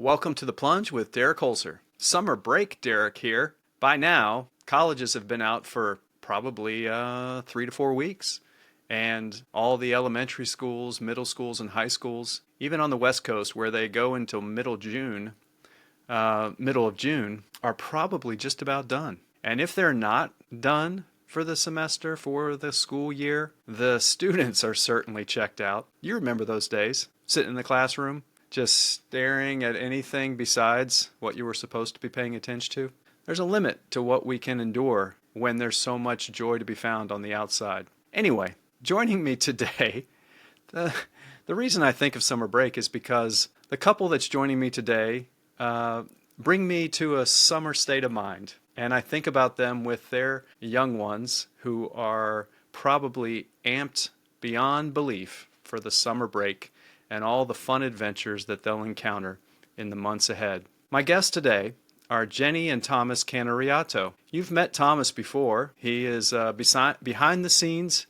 Welcome to The Plunge with Derek Holzer. Summer break, Derek here. By now, colleges have been out for probably 3 to 4 weeks. And all the elementary schools, middle schools, and high schools, even on the West Coast where they go until middle of June, are probably just about done. And if they're not done for the semester, for the school year, the students are certainly checked out. You remember those days, sitting in the classroom, just staring at anything besides what you were supposed to be paying attention to. There's a limit to what we can endure when there's so much joy to be found on the outside. Anyway, joining me today, the reason I think of summer break is because the couple that's joining me today bring me to a summer state of mind. And I think about them with their young ones who are probably amped beyond belief for the summer break and all the fun adventures that they'll encounter in the months ahead. My guests today are Jenni and Thomas Cannariato. You've met Thomas before. He is behind the scenes.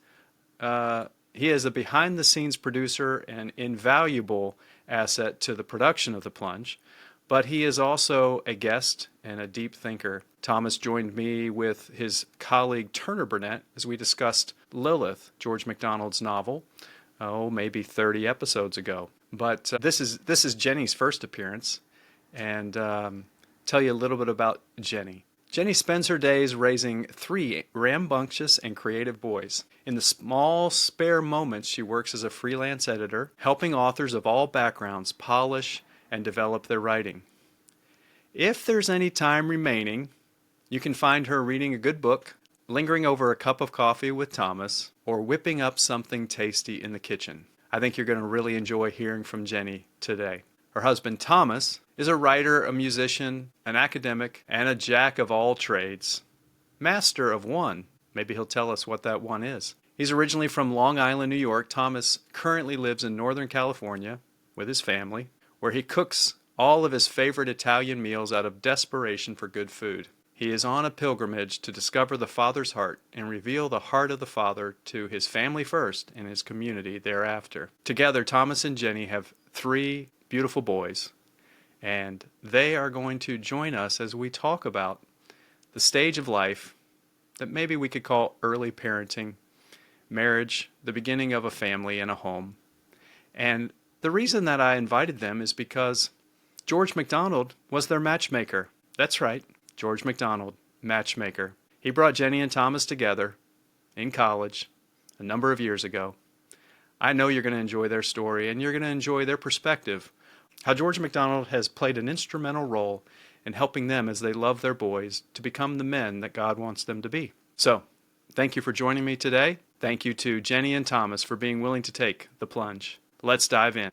He is a behind-the-scenes producer and invaluable asset to the production of The Plunge, but he is also a guest and a deep thinker. Thomas joined me with his colleague Turner Burnett as we discussed Lilith, George MacDonald's novel, maybe 30 episodes ago. But this is Jenni's first appearance, and tell you a little bit about Jenni. Jenni spends her days raising 3 rambunctious and creative boys. In the small, spare moments, she works as a freelance editor, helping authors of all backgrounds polish and develop their writing. If there's any time remaining, you can find her reading a good book, lingering over a cup of coffee with Thomas, or whipping up something tasty in the kitchen. I think you're going to really enjoy hearing from Jenni today. Her husband, Thomas, is a writer, a musician, an academic, and a jack of all trades. Master of one. Maybe he'll tell us what that one is. He's originally from Long Island, New York. Thomas currently lives in Northern California with his family, where he cooks all of his favorite Italian meals out of desperation for good food. He is on a pilgrimage to discover the Father's heart and reveal the heart of the Father to his family first and his community thereafter. Together, Thomas and Jenni have 3 beautiful boys, and they are going to join us as we talk about the stage of life that maybe we could call early parenting, marriage, the beginning of a family and a home. And the reason that I invited them is because George MacDonald was their matchmaker. That's right, George MacDonald, matchmaker. He brought Jenni and Thomas together in college a number of years ago. I know you're going to enjoy their story, and you're going to enjoy their perspective, how George MacDonald has played an instrumental role in helping them as they love their boys to become the men that God wants them to be. So, thank you for joining me today. Thank you to Jenni and Thomas for being willing to take the plunge. Let's dive in.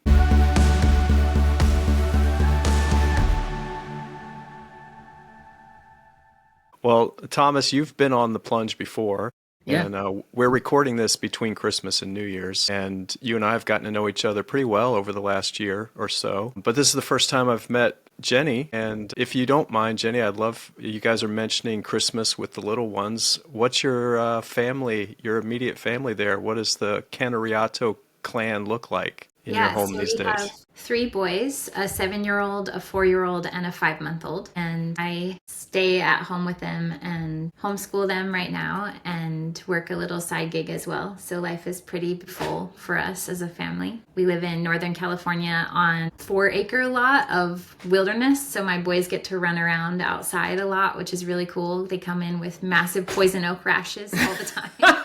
Well, Thomas, you've been on the plunge before. Yeah. And we're recording this between Christmas and New Year's, and you and I have gotten to know each other pretty well over the last year or so. But this is the first time I've met Jenni, and if you don't mind, Jenni, I'd love, you guys are mentioning Christmas with the little ones. What's your family, your immediate family there? What does the Cannariato clan look like in your home these days? Have 3 boys, a 7-year-old, a 4-year-old, and a 5-month-old. And I stay at home with them and homeschool them right now and work a little side gig as well. So life is pretty full for us as a family. We live in Northern California on a 4-acre lot of wilderness. So my boys get to run around outside a lot, which is really cool. They come in with massive poison oak rashes all the time.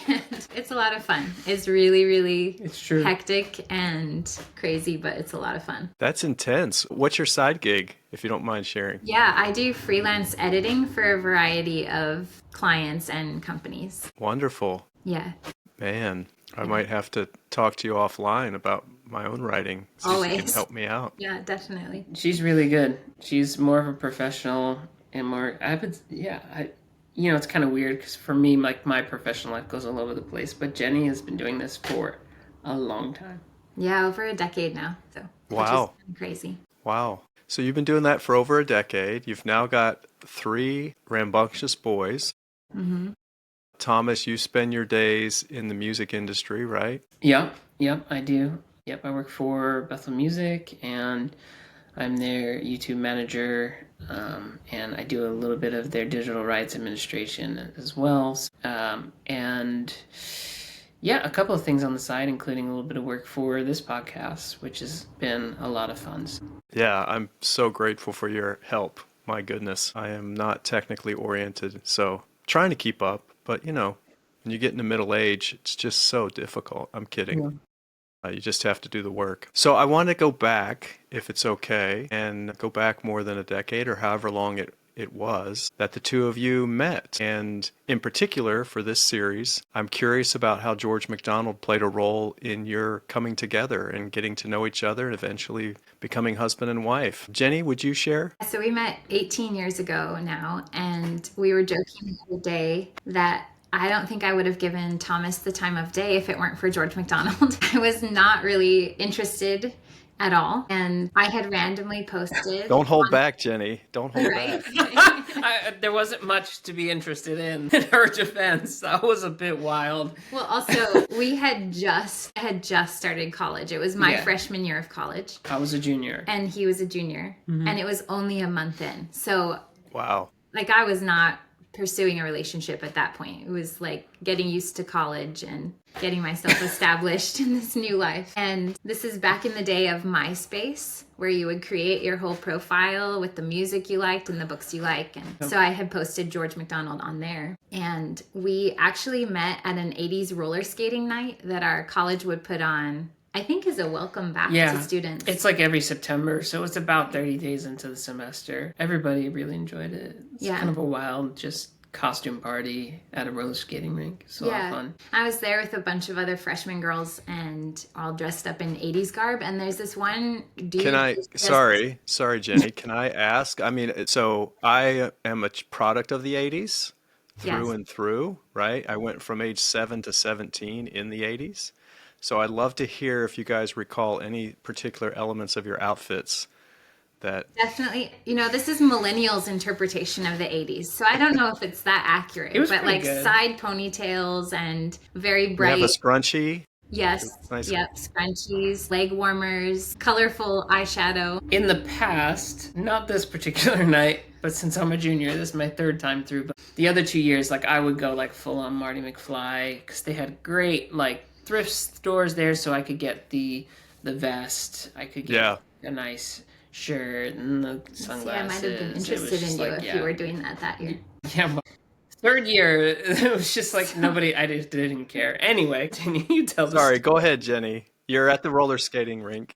And it's a lot of fun. It's really hectic and crazy, but it's a lot of fun. That's intense. What's your side gig, if you don't mind sharing? Yeah, I do freelance editing for a variety of clients and companies. Wonderful. Yeah. Man, I might have to talk to you offline about my own writing. See Always. if you can help me out. Yeah, definitely. She's really good. She's more of a professional and more, it's kind of weird because for me, like my professional life goes all over the place, but Jenni has been doing this for a long time. Yeah, over a decade now. So, wow. Which is crazy. Wow. So you've been doing that for over a decade. You've now got 3 rambunctious boys. Mm-hmm. Thomas, you spend your days in the music industry, right? Yep, I do. Yep, I work for Bethel Music, and I'm their YouTube manager, and I do a little bit of their digital rights administration as well. And yeah, a couple of things on the side, including a little bit of work for this podcast, which has been a lot of fun. Yeah, I'm so grateful for your help. My goodness, I am not technically oriented, so trying to keep up, but when you get into middle age, it's just so difficult. I'm kidding. Yeah. You just have to do the work. So I want to go back, if it's okay, and go back more than a decade or however long it was that the two of you met. And in particular, for this series, I'm curious about how George MacDonald played a role in your coming together and getting to know each other and eventually becoming husband and wife. Jenni, would you share? So we met 18 years ago now, and we were joking the other day that I don't think I would have given Thomas the time of day if it weren't for George MacDonald. I was not really interested at all. And I had randomly posted. Don't hold back, Jenni. Don't hold back. There wasn't much to be interested in her defense. That was a bit wild. Well, also, we had just started college. It was my freshman year of college. I was a junior. And he was a junior. Mm-hmm. And it was only a month in. So, wow. I was not pursuing a relationship at that point. It was like getting used to college and getting myself established in this new life. And this is back in the day of MySpace, where you would create your whole profile with the music you liked and the books you like. And so I had posted George MacDonald on there. And we actually met at an 80s roller skating night that our college would put on, I think, is a welcome back to students. It's like every September, so it's about 30 days into the semester. Everybody really enjoyed it. It's kind of a wild, just costume party at a roller skating rink. It's a lot of fun. I was there with a bunch of other freshman girls and all dressed up in 80s garb. And there's this one dude. Sorry, Jenni. Can I ask? I mean, so I am a product of the 80s through and through, right? I went from age 7 to 17 in the 80s. So I'd love to hear if you guys recall any particular elements of your outfits that... Definitely. This is millennials' interpretation of the 80s. So I don't know if it's that accurate. But good. Side ponytails and very bright... You have a scrunchie? Yes. Nice. Yep. Scrunchies, leg warmers, colorful eyeshadow. In the past, not this particular night, but since I'm a junior, this is my third time through. But the other 2 years, I would go full on Marty McFly because they had great thrift stores there, so I could get the vest. I could get a nice shirt and the sunglasses. See, I might have been interested in you if you were doing that year. Yeah, but third year, it was just nobody, I just didn't care. Anyway, you tell the Sorry, go ahead, Jenni. You're at the roller skating rink.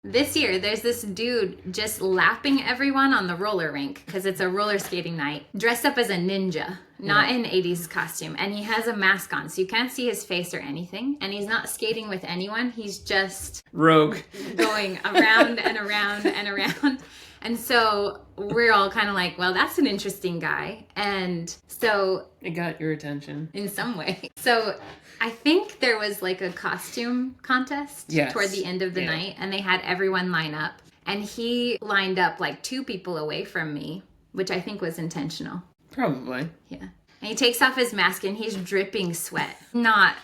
This year, there's this dude just lapping everyone on the roller rink because it's a roller skating night, dressed up as a ninja, not in 80s costume. And he has a mask on, so you can't see his face or anything. And he's not skating with anyone. He's just... rogue. Going around and around and around. And so we're all kind of well, that's an interesting guy. And so... It got your attention. In some way. So... I think there was a costume contest toward the end of the night, and they had everyone line up. And he lined up 2 people away from me, which I think was intentional. Probably. Yeah. And he takes off his mask and he's dripping sweat. Not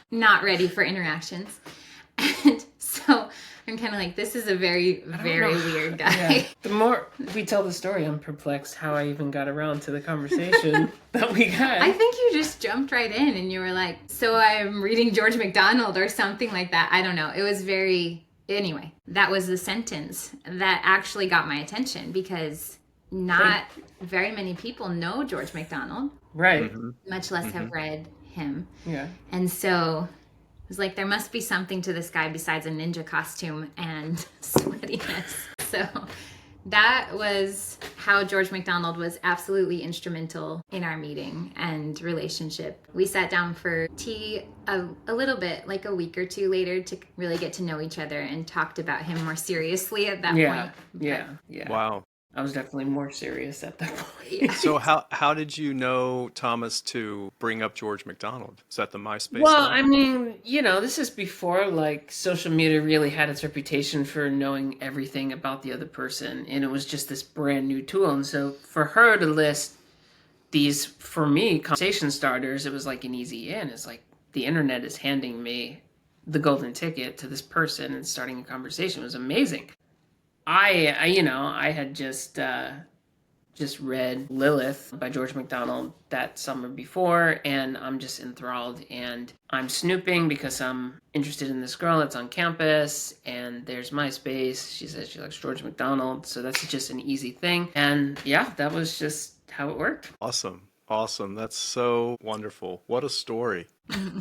ready for interactions. And so I'm kind of this is a very, very weird guy. Yeah. The more we tell the story, I'm perplexed how I even got around to the conversation that we had. I think you just jumped right in and you were so I'm reading George MacDonald or something like that. I don't know. It was anyway, that was the sentence that actually got my attention because not very many people know George MacDonald. Right. Mm-hmm. Much less have read him. Yeah. And so... It was there must be something to this guy besides a ninja costume and sweatiness. So that was how George MacDonald was absolutely instrumental in our meeting and relationship. We sat down for tea a little bit, a week or two later, to really get to know each other and talked about him more seriously at that point. Yeah. Wow. I was definitely more serious at that point. Yeah. So how did you know Thomas to bring up George MacDonald? Is that the MySpace? Well, I mean, this is before social media really had its reputation for knowing everything about the other person, and it was just this brand new tool. And so for her to list these, for me, conversation starters, it was an easy in. It's the internet is handing me the golden ticket to this person and starting a conversation. It was amazing. I had just read Lilith by George MacDonald that summer before, and I'm just enthralled. And I'm snooping because I'm interested in this girl that's on campus, and there's MySpace. She says she likes George MacDonald, so that's just an easy thing. And yeah, that was just how it worked. Awesome. Awesome. That's so wonderful. What a story.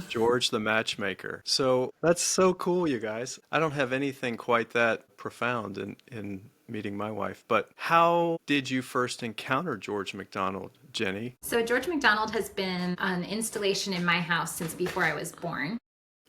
George the Matchmaker. So that's so cool, you guys. I don't have anything quite that profound in meeting my wife, but how did you first encounter George MacDonald, Jenni? So George MacDonald has been an installation in my house since before I was born.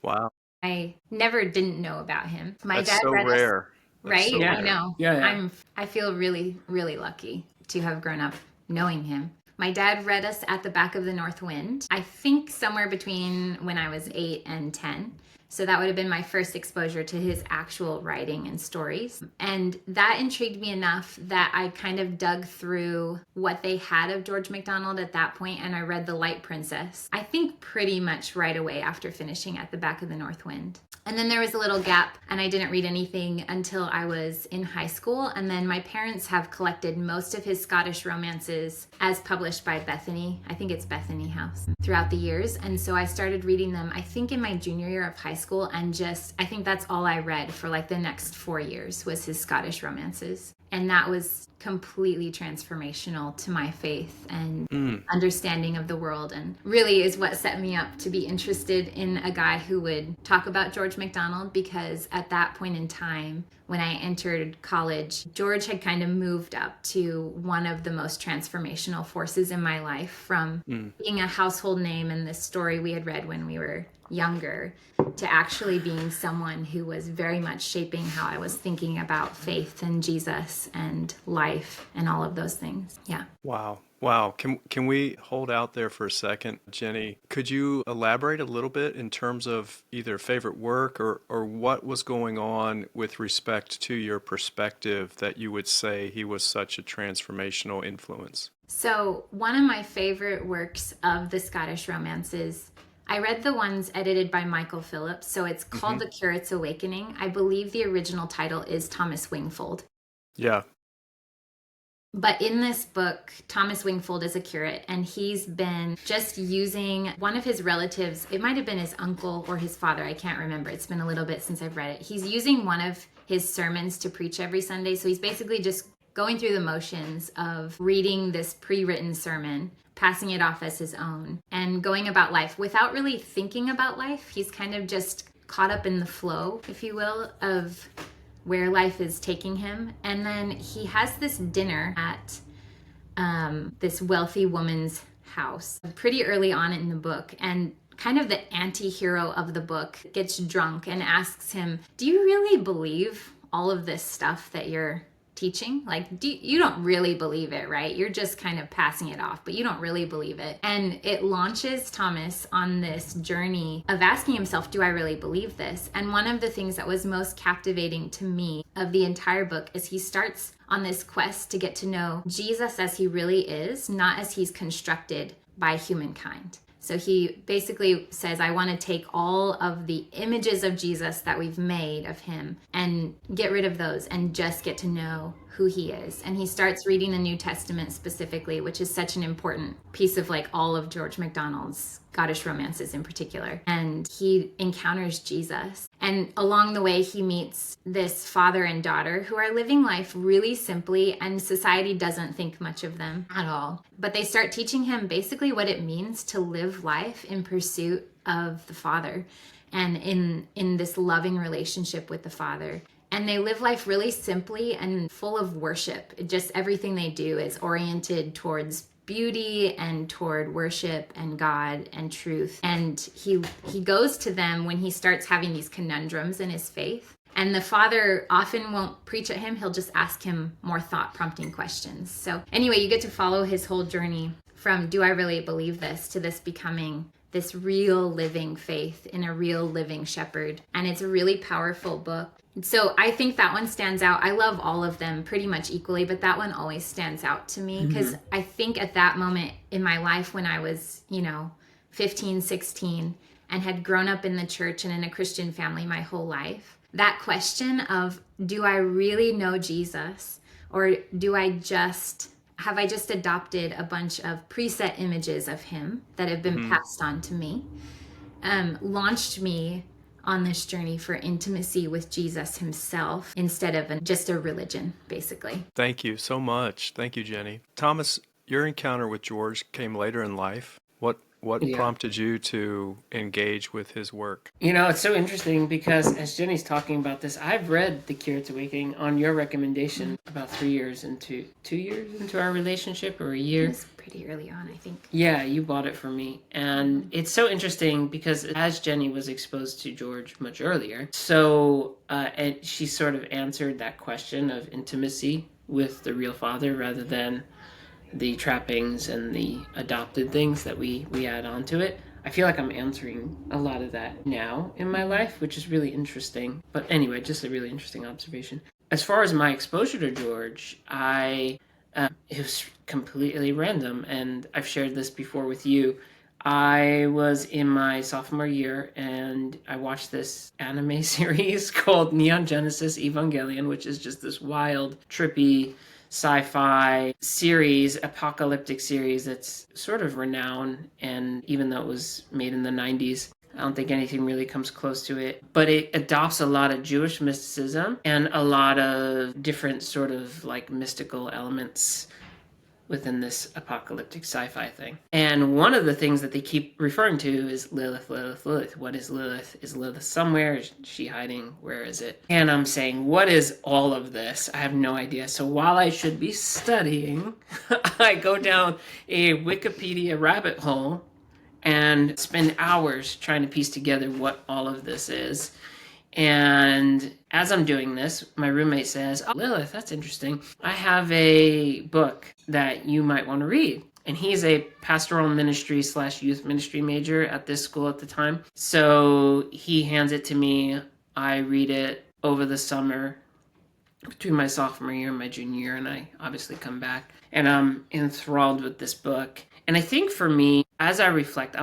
Wow. I never didn't know about him. My That's dad so read us, rare. That's right? so Yeah. I rare. know. Yeah. I feel really, really lucky to have grown up knowing him. My dad read us At the Back of the North Wind, I think somewhere between when I was 8 and 10. So that would have been my first exposure to his actual writing and stories. And that intrigued me enough that I kind of dug through what they had of George MacDonald at that point, and I read The Light Princess, I think pretty much right away after finishing At the Back of the North Wind. And then there was a little gap, and I didn't read anything until I was in high school. And then my parents have collected most of his Scottish romances as published by Bethany. I think it's Bethany House throughout the years. And so I started reading them, I think in my junior year of high school. And I think that's all I read for like the next 4 years was his Scottish romances. And that was completely transformational to my faith and understanding of the world, and really is what set me up to be interested in a guy who would talk about George MacDonald, because at that point in time, when I entered college, George had kind of moved up to one of the most transformational forces in my life, from being a household name in this story we had read when we were younger to actually being someone who was very much shaping how I was thinking about faith and Jesus and life and all of those things. Yeah. Wow. Wow. Can we hold out there for a second, Jenni? Could you elaborate a little bit in terms of either favorite work or what was going on with respect to your perspective that you would say he was such a transformational influence? So one of my favorite works of the Scottish romances, I read the ones edited by Michael Phillips, so it's called The Curate's Awakening. I believe the original title is Thomas Wingfold. Yeah. But in this book, Thomas Wingfold is a curate, and he's been just using one of his relatives. It might have been his uncle or his father. I can't remember. It's been a little bit since I've read it. He's using one of his sermons to preach every Sunday. So he's basically just going through the motions of reading this pre-written sermon, passing it off as his own, and going about life without really thinking about life. He's kind of just caught up in the flow, if you will, of where life is taking him. And then he has this dinner at this wealthy woman's house pretty early on in the book, and kind of the anti-hero of the book gets drunk and asks him, do you really believe all of this stuff that you're teaching? Like, you don't really believe it, right? You're just kind of passing it off, but you don't really believe it. And it launches Thomas on this journey of asking himself, do I really believe this? And one of the things that was most captivating to me of the entire book is he starts on this quest to get to know Jesus as he really is, not as he's constructed by humankind. So he basically says, I want to take all of the images of Jesus that we've made of him and get rid of those and just get to know who he is. And he starts reading the New Testament specifically, which is such an important piece of like all of George MacDonald's Scottish romances in particular. And he encounters Jesus. And along the way, he meets this father and daughter who are living life really simply, and society doesn't think much of them at all. But they start teaching him basically what it means to live life in pursuit of the Father and in this loving relationship with the Father. And they live life really simply and full of worship. Just everything they do is oriented towards beauty and toward worship and God and truth. And he goes to them when he starts having these conundrums in his faith. And the Father often won't preach at him. He'll just ask him more thought-prompting questions. So anyway, you get to follow his whole journey from, do I really believe this, to this becoming this real living faith in a real living shepherd. And it's a really powerful book. So I think that one stands out. I love all of them pretty much equally, but that one always stands out to me because I think at that moment in my life when I was, 15, 16, and had grown up in the church and in a Christian family my whole life, that question of, do I really know Jesus? Or have I just adopted a bunch of preset images of him that have been passed on to me? Launched me on this journey for intimacy with Jesus himself instead of just a religion, basically. Thank you so much. Thank you, Jenni. Thomas, your encounter with George came later in life. What Yeah. prompted you to engage with his work? It's so interesting because as Jenni's talking about this, I've read The Curate's Awakening on your recommendation about 2 years into our relationship, or a year. It was pretty early on, I think. Yeah, you bought it for me. And it's so interesting because as Jenni was exposed to George much earlier, and she sort of answered that question of intimacy with the real father rather than the trappings and the adopted things that we add onto it. I feel like I'm answering a lot of that now in my life, which is really interesting. But anyway, just a really interesting observation. As far as my exposure to George, it was completely random, and I've shared this before with you. I was in my sophomore year, and I watched this anime series called Neon Genesis Evangelion, which is just this wild, trippy sci-fi series, apocalyptic series that's sort of renowned, and even though it was made in the 90s, I don't think anything really comes close to it. But it adopts a lot of Jewish mysticism and a lot of different sort of like mystical elements within this apocalyptic sci-fi thing. And one of the things that they keep referring to is Lilith, Lilith, Lilith. What is Lilith? Is Lilith somewhere? Is she hiding? Where is it? And I'm saying, what is all of this? I have no idea. So while I should be studying, I go down a Wikipedia rabbit hole and spend hours trying to piece together what all of this is. And as I'm doing this, my roommate says, "Oh, Lilith, that's interesting. I have a book that you might want to read." And he's a pastoral ministry / youth ministry major at this school at the time. So he hands it to me. I read it over the summer between my sophomore year and my junior year, and I obviously come back. And I'm enthralled with this book. And I think for me, as I reflect, I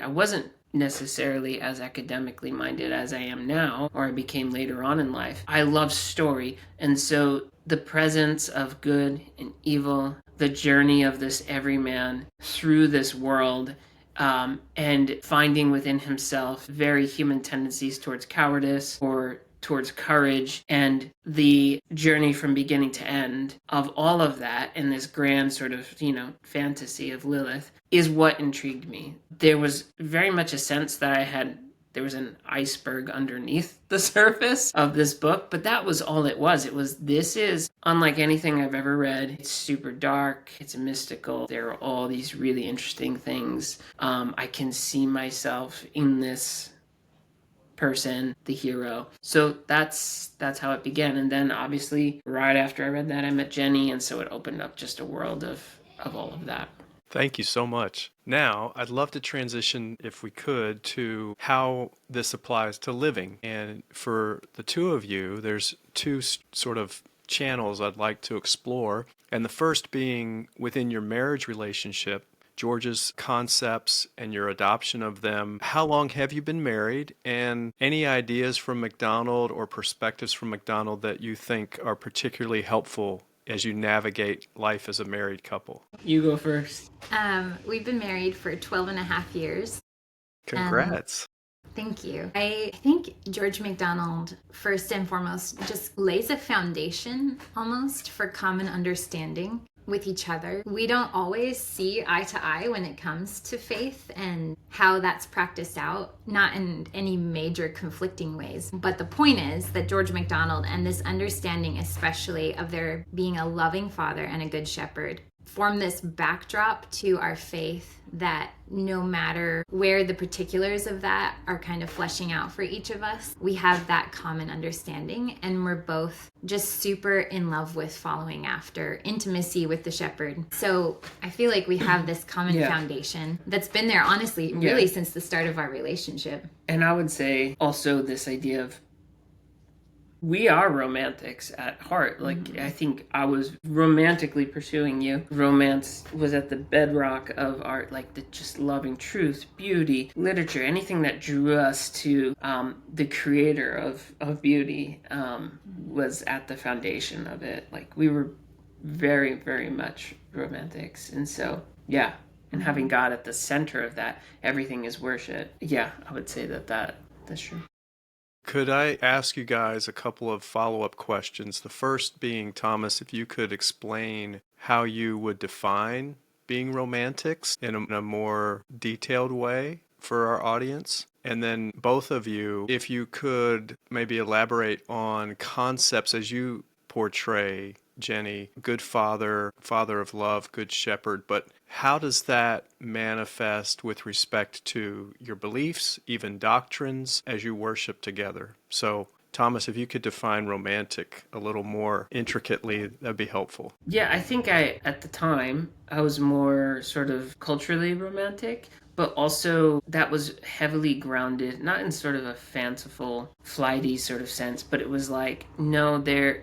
wasn't necessarily as academically minded as I am now, or I became later on in life. I love story. And so the presence of good and evil, the journey of this everyman through this world, and finding within himself very human tendencies towards cowardice or towards courage, and the journey from beginning to end of all of that in this grand sort of, fantasy of Lilith is what intrigued me. There was very much a sense that there was an iceberg underneath the surface of this book, but that was all it was. This is unlike anything I've ever read. It's super dark. It's mystical. There are all these really interesting things. I can see myself in this person, the hero. So that's how it began. And then obviously right after I read that, I met Jenni, and so it opened up just a world of all of that. Thank you so much. Now, I'd love to transition, if we could, to how this applies to living. And for the two of you, there's two sort of channels I'd like to explore. And the first being within your marriage relationship, George's concepts and your adoption of them. How long have you been married? And any ideas from MacDonald or perspectives from MacDonald that you think are particularly helpful as you navigate life as a married couple? You go first. We've been married for 12 and a half years. Congrats. Thank you. I think George MacDonald, first and foremost, just lays a foundation almost for common understanding with each other. We don't always see eye to eye when it comes to faith and how that's practiced out, not in any major conflicting ways. But the point is that George MacDonald and this understanding, especially of there being a loving father and a good shepherd, form this backdrop to our faith that no matter where the particulars of that are kind of fleshing out for each of us, we have that common understanding, and we're both just super in love with following after intimacy with the shepherd. So I feel like we have this common foundation that's been there, honestly, really since the start of our relationship. And I would say also this idea of we are romantics at heart. Like, I think I was romantically pursuing you. Romance was at the bedrock of art, like the just loving truth, beauty, literature, anything that drew us to the creator of beauty was at the foundation of it. Like, we were very, very much romantics. And so, yeah. And having God at the center of that, everything is worship. Yeah, I would say that's true. Could I ask you guys a couple of follow-up questions? The first being, Thomas, if you could explain how you would define being romantics in a more detailed way for our audience. And then both of you, if you could maybe elaborate on concepts as you portray Jenni, good father, father of love, good shepherd, but how does that manifest with respect to your beliefs, even doctrines, as you worship together? So, Thomas, if you could define romantic a little more intricately, that'd be helpful. Yeah, I think at the time, I was more sort of culturally romantic, but also that was heavily grounded, not in sort of a fanciful, flighty sort of sense, but it was like, no, the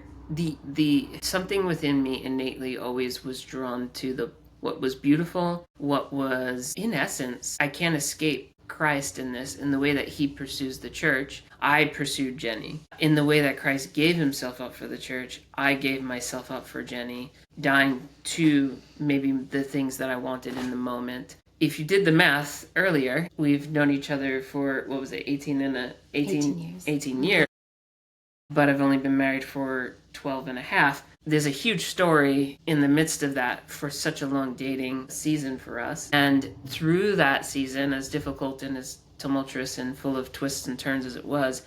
something within me innately always was drawn to what was beautiful, what was, in essence, I can't escape Christ in this, in the way that he pursues the church. I pursued Jenni. In the way that Christ gave himself up for the church, I gave myself up for Jenni, dying to maybe the things that I wanted in the moment. If you did the math earlier, we've known each other for, 18 years. 18 years. But I've only been married for 12 and a half. There's a huge story in the midst of that for such a long dating season for us. And through that season, as difficult and as tumultuous and full of twists and turns as it was,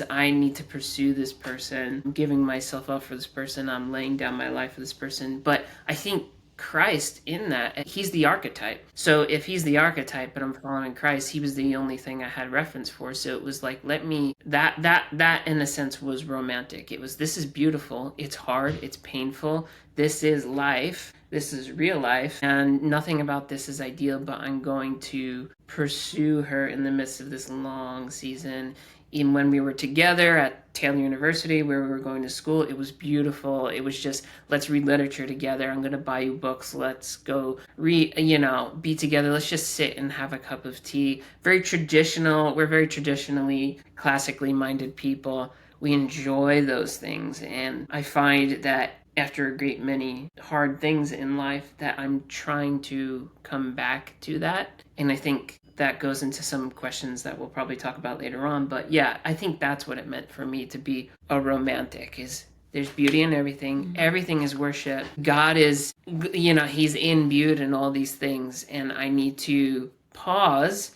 I need to pursue this person. I'm giving myself up for this person. I'm laying down my life for this person. But I think Christ in that, he's the archetype. So if he's the archetype but I'm following Christ, he was the only thing I had reference for. So it was like, that in a sense was romantic. It was, this is beautiful, it's hard, it's painful, this is life, this is real life, and nothing about this is ideal, but I'm going to pursue her in the midst of this long season. Even when we were together at Taylor University, where we were going to school, it was beautiful. It was just, let's read literature together. I'm going to buy you books. Let's go be together. Let's just sit and have a cup of tea. Very traditional. We're very traditionally, classically minded people. We enjoy those things. And I find that after a great many hard things in life that I'm trying to come back to that. And I think that goes into some questions that we'll probably talk about later on. But yeah, I think that's what it meant for me to be a romantic, is there's beauty in everything. Mm-hmm. Everything is worship. God is, he's imbued in all these things. And I need to pause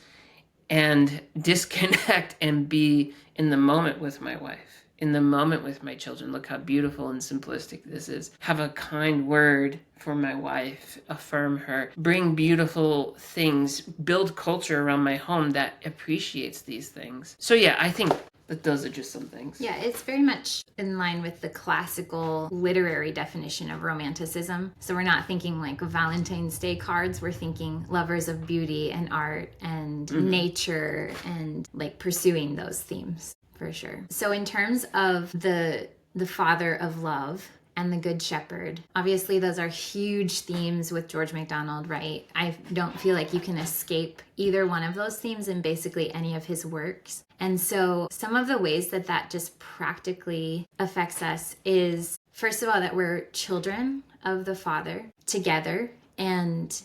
and disconnect and be in the moment with my wife, in the moment with my children. Look how beautiful and simplistic this is. Have a kind word for my wife, affirm her, bring beautiful things, build culture around my home that appreciates these things. So yeah, I think that those are just some things. Yeah, it's very much in line with the classical literary definition of romanticism. So we're not thinking like Valentine's Day cards, we're thinking lovers of beauty and art and nature and like pursuing those themes. For sure. So in terms of the father of love and the good shepherd, obviously those are huge themes with George MacDonald, right? I don't feel like you can escape either one of those themes in basically any of his works. And so some of the ways that just practically affects us is, first of all, that we're children of the Father together. And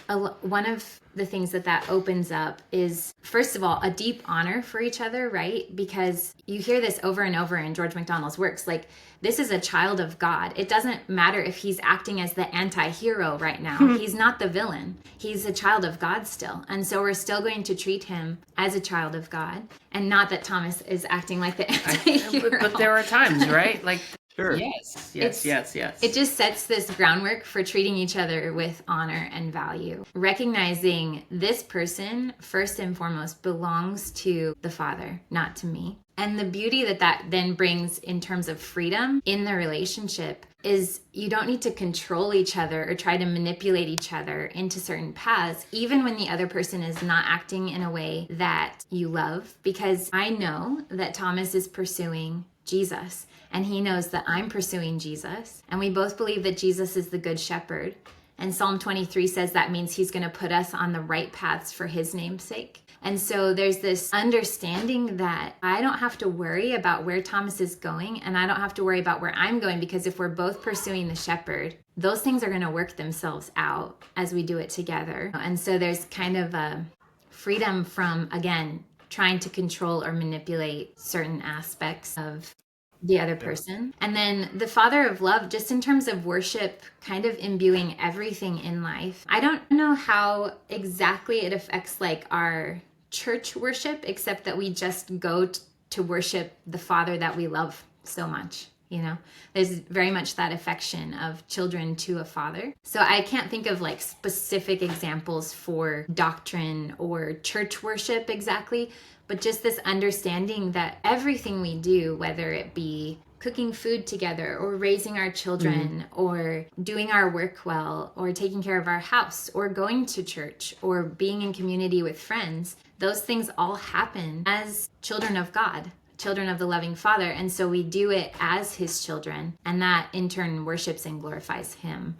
one of the things that opens up is, first of all, a deep honor for each other, right? Because you hear this over and over in George MacDonald's works, like, this is a child of God. It doesn't matter if he's acting as the anti-hero right now. He's not the villain. He's a child of God still. And so we're still going to treat him as a child of God. And not that Thomas is acting like the anti-hero. But there are times, right? Like, sure. Yes. It just sets this groundwork for treating each other with honor and value. Recognizing this person, first and foremost, belongs to the Father, not to me. And the beauty that then brings in terms of freedom in the relationship is you don't need to control each other or try to manipulate each other into certain paths, even when the other person is not acting in a way that you love. Because I know that Thomas is pursuing Jesus, and he knows that I'm pursuing Jesus, and we both believe that Jesus is the good shepherd. And Psalm 23 says that means he's going to put us on the right paths for his name's sake. And so there's this understanding that I don't have to worry about where Thomas is going, and I don't have to worry about where I'm going, because if we're both pursuing the shepherd, those things are going to work themselves out as we do it together. And so there's kind of a freedom from, again, trying to control or manipulate certain aspects of the other person. And then the Father of love, just in terms of worship, kind of imbuing everything in life. I don't know how exactly it affects like our church worship, except that we just go to worship the Father that we love so much. You know, there's very much that affection of children to a father. So I can't think of like specific examples for doctrine or church worship exactly, but just this understanding that everything we do, whether it be cooking food together or raising our children or doing our work well or taking care of our house or going to church or being in community with friends, those things all happen as children of God, children of the loving Father. And so we do it as his children, and that in turn worships and glorifies him.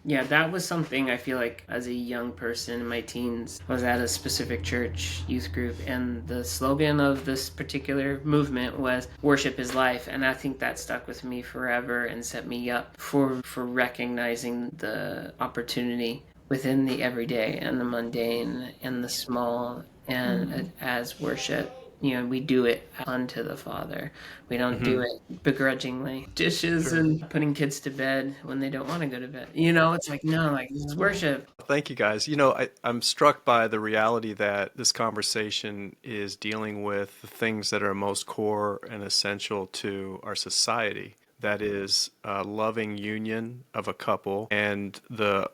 Yeah, that was something I feel like as a young person in my teens, I was at a specific church youth group, and the slogan of this particular movement was worship is life. And I think that stuck with me forever and set me up for recognizing the opportunity within the everyday and the mundane and the small, and as worship. You know, we do it unto the Father. We don't do it begrudgingly. Dishes and putting kids to bed when they don't want to go to bed. You know, it's like, no, like, this is worship. Thank you, guys. You know, I'm struck by the reality that this conversation is dealing with the things that are most core and essential to our society. That is loving union of a couple, and the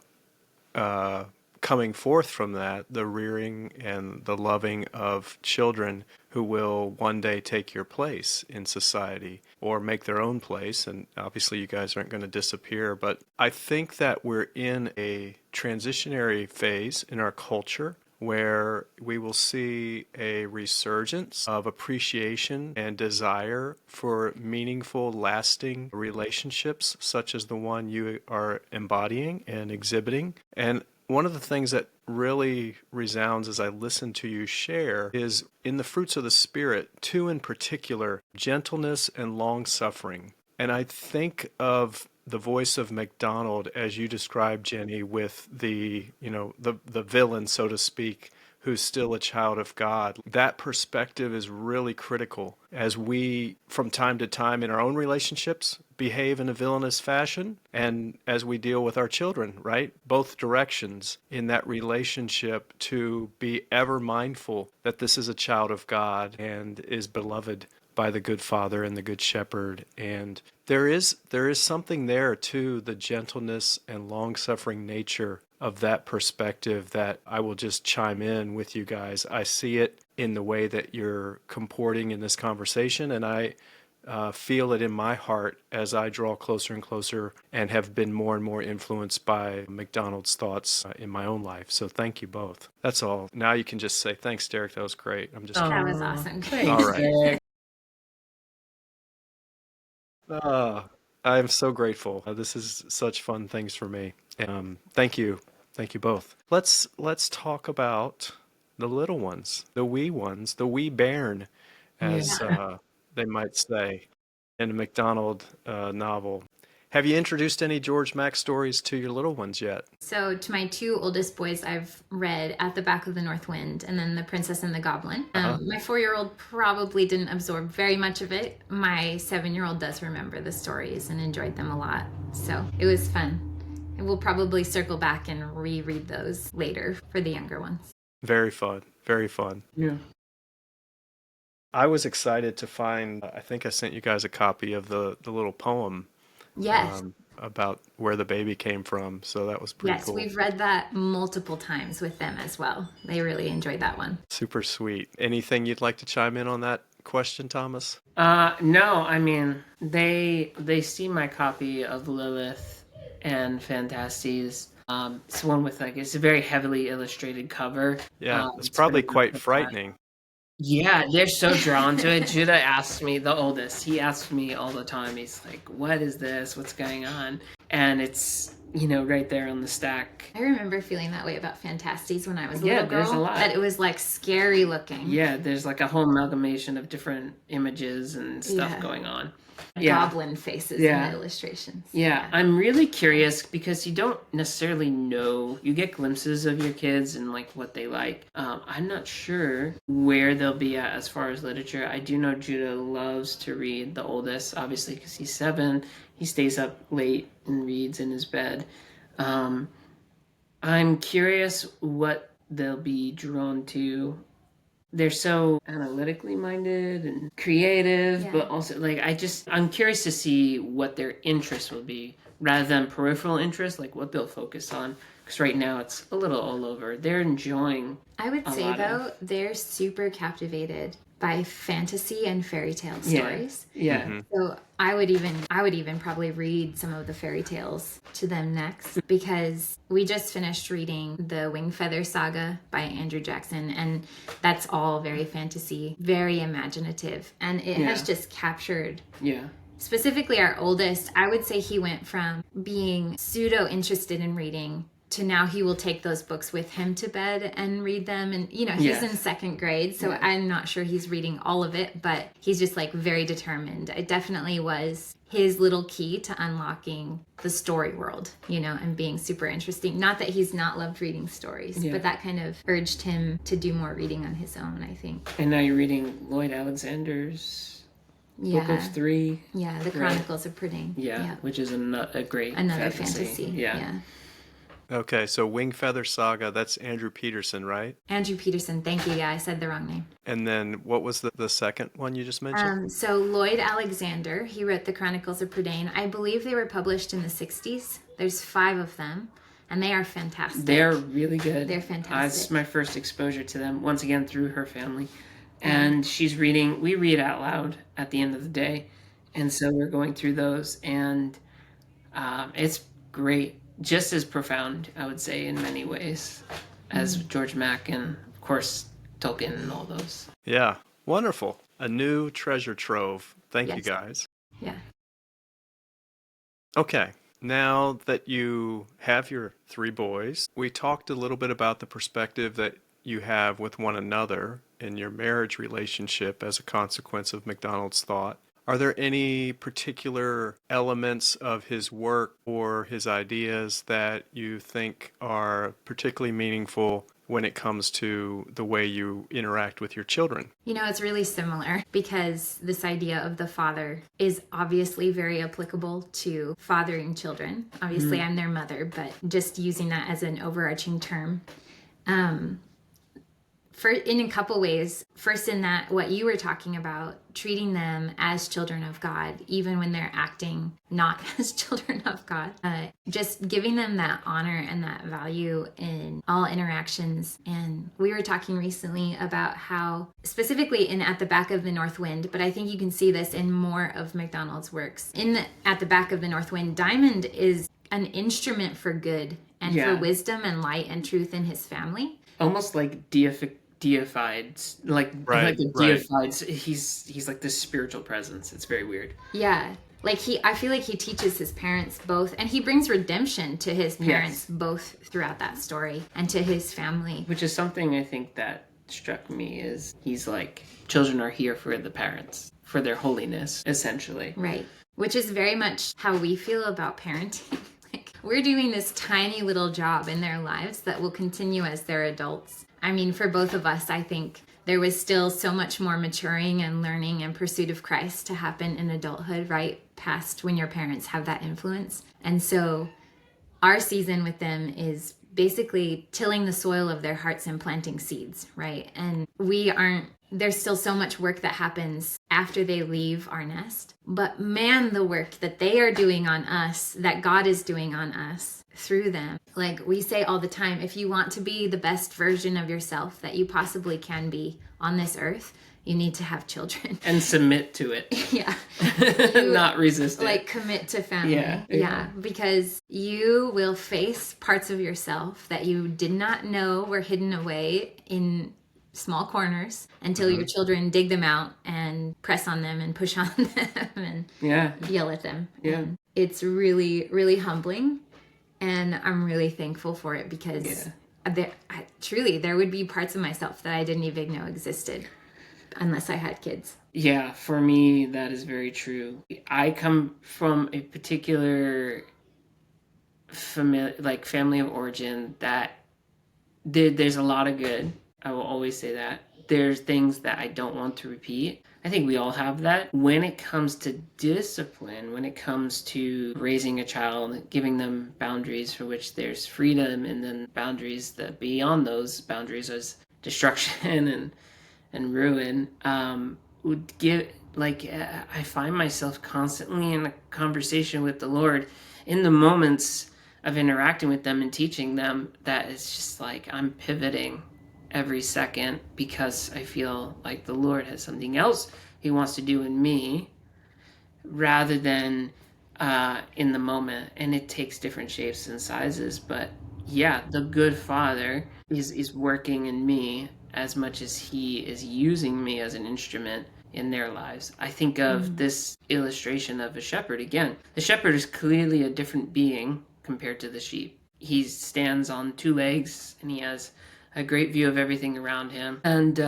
coming forth from that, the rearing and the loving of children who will one day take your place in society or make their own place. And obviously you guys aren't going to disappear, but I think that we're in a transitionary phase in our culture where we will see a resurgence of appreciation and desire for meaningful, lasting relationships, such as the one you are embodying and exhibiting. And one of the things that really resounds as I listen to you share is in the fruits of the Spirit, two in particular, gentleness and long-suffering. And I think of the voice of MacDonald as you described, Jenni, with the villain, so to speak, who's still a child of God. That perspective is really critical as we, from time to time in our own relationships, behave in a villainous fashion, and as we deal with our children, right? Both directions in that relationship, to be ever mindful that this is a child of God and is beloved by the good Father and the good Shepherd. And there is something there to the gentleness and long-suffering nature of that perspective that I will just chime in with you guys. I see it in the way that you're comporting in this conversation, and I feel it in my heart as I draw closer and closer and have been more and more influenced by MacDonald's thoughts in my own life. So thank you both. That's all. Now you can just say, thanks, Derek. That was great. I'm just kidding. That was awesome. Thanks, All right. Derek. I'm so grateful. This is such fun things for me. Thank you. Thank you both. Let's talk about the little ones, the wee bairn, as they might say in a MacDonald novel. Have you introduced any George Mac stories to your little ones yet? So to my two oldest boys, I've read At the Back of the North Wind and then The Princess and the Goblin. My 4-year-old probably didn't absorb very much of it. My 7-year-old does remember the stories and enjoyed them a lot. So it was fun. And we'll probably circle back and reread those later for the younger ones. Very fun. Very fun. Yeah. I was excited to find, I think I sent you guys a copy of the little poem. Yes. About where the baby came from. So that was pretty cool. Yes, we've read that multiple times with them as well. They really enjoyed that one. Super sweet. Anything you'd like to chime in on that question, Thomas? No, I mean, they see my copy of Lilith and Fantastes. It's one with it's a very heavily illustrated cover. Yeah, it's probably quite frightening. Yeah, they're so drawn to it. Judah asks me, the oldest, he asks me all the time. He's like, what is this? What's going on? And it's, right there on the stack. I remember feeling that way about Fantasties when I was a Yeah, little girl. there's a lot. That it was like scary looking. Yeah, there's like a whole amalgamation of different images and stuff going on. Goblin faces in the illustrations. Yeah, I'm really curious because you don't necessarily know. You get glimpses of your kids and like what they like. I'm not sure where they'll be at as far as literature. I do know Judah loves to read, the oldest, obviously because he's 7. He stays up late and reads in his bed. I'm curious what they'll be drawn to. They're so analytically minded and creative, but also I'm curious to see what their interest will be rather than peripheral interest, like what they'll focus on. Because right now it's a little all over. They're enjoying. I would say though, they're super captivated by fantasy and fairy tale stories. Yeah. Mm-hmm. So I would even probably read some of the fairy tales to them next, because we just finished reading the Wing Feather Saga by Andrew Jackson, and that's all very fantasy, very imaginative, and it has just captured. Yeah. Specifically, our oldest, I would say he went from being pseudo interested in reading to now he will take those books with him to bed and read them. And, he's in 2nd grade, so I'm not sure he's reading all of it, but he's just like very determined. It definitely was his little key to unlocking the story world, and being super interesting. Not that he's not loved reading stories, but that kind of urged him to do more reading on his own, I think. And now you're reading Lloyd Alexander's Book of 3. Yeah, the Chronicles of Prydain. Yeah, which is a great another fantasy. Yeah. Okay, so Wing Feather Saga, that's Andrew Peterson, right? Andrew Peterson, thank you. Yeah, I said the wrong name. And then what was the second one you just mentioned? So Lloyd Alexander, he wrote the Chronicles of Prydain. I believe they were published in the 60s. There's 5 of them, and they are fantastic. They're really good. They're fantastic. That's my first exposure to them, once again, through her family. And she's reading, we read out loud at the end of the day. And so we're going through those, and it's great. Just as profound, I would say, in many ways, as George Mack and, of course, Tolkien and all those. Yeah, wonderful. A new treasure trove. Thank you, guys. Yeah. Okay, now that you have your 3 boys, we talked a little bit about the perspective that you have with one another in your marriage relationship as a consequence of MacDonald's thought. Are there any particular elements of his work or his ideas that you think are particularly meaningful when it comes to the way you interact with your children? It's really similar, because this idea of the father is obviously very applicable to fathering children. Obviously, I'm their mother, but just using that as an overarching term. In a couple ways. First, in that what you were talking about, treating them as children of God, even when they're acting not as children of God. Just giving them that honor and that value in all interactions. And we were talking recently about how, specifically in At the Back of the North Wind, but I think you can see this in more of MacDonald's works. At the Back of the North Wind, Diamond is an instrument for good and for wisdom and light and truth in his family. Almost like deified, he's like this spiritual presence. It's very weird. Yeah, I feel like he teaches his parents both, and he brings redemption to his parents both throughout that story and to his family, which is something I think that struck me. Is he's like, children are here for the parents, for their holiness, essentially. Right, which is very much how we feel about parenting. We're doing this tiny little job in their lives that will continue as they're adults. I mean, for both of us, I think there was still so much more maturing and learning and pursuit of Christ to happen in adulthood, right past when your parents have that influence. And so our season with them is basically tilling the soil of their hearts and planting seeds, right? And there's still so much work that happens after they leave our nest. But man, the work that they are doing on us, that God is doing on us through them. Like we say all the time, if you want to be the best version of yourself that you possibly can be on this earth, you need to have children. And submit to it. Yeah. Not resist it. Like commit to family. Yeah. Because you will face parts of yourself that you did not know were hidden away in small corners until your children dig them out and press on them and push on them and yell at them. Yeah. And it's really, really humbling. And I'm really thankful for it because truly there would be parts of myself that I didn't even know existed unless I had kids. Yeah, for me, that is very true. I come from a particular family of origin that there's a lot of good. I will always say that. There's things that I don't want to repeat. I think we all have that. When it comes to discipline, when it comes to raising a child, giving them boundaries for which there's freedom, and then boundaries that beyond those boundaries is destruction and ruin, would give, I find myself constantly in a conversation with the Lord in the moments of interacting with them and teaching them that it's just like I'm pivoting every second because I feel like the Lord has something else he wants to do in me rather than in the moment. And it takes different shapes and sizes. But yeah, the good Father is working in me as much as he is using me as an instrument in their lives. I think of this illustration of a shepherd again. The shepherd is clearly a different being compared to the sheep. He stands on two legs and he has a great view of everything around him, and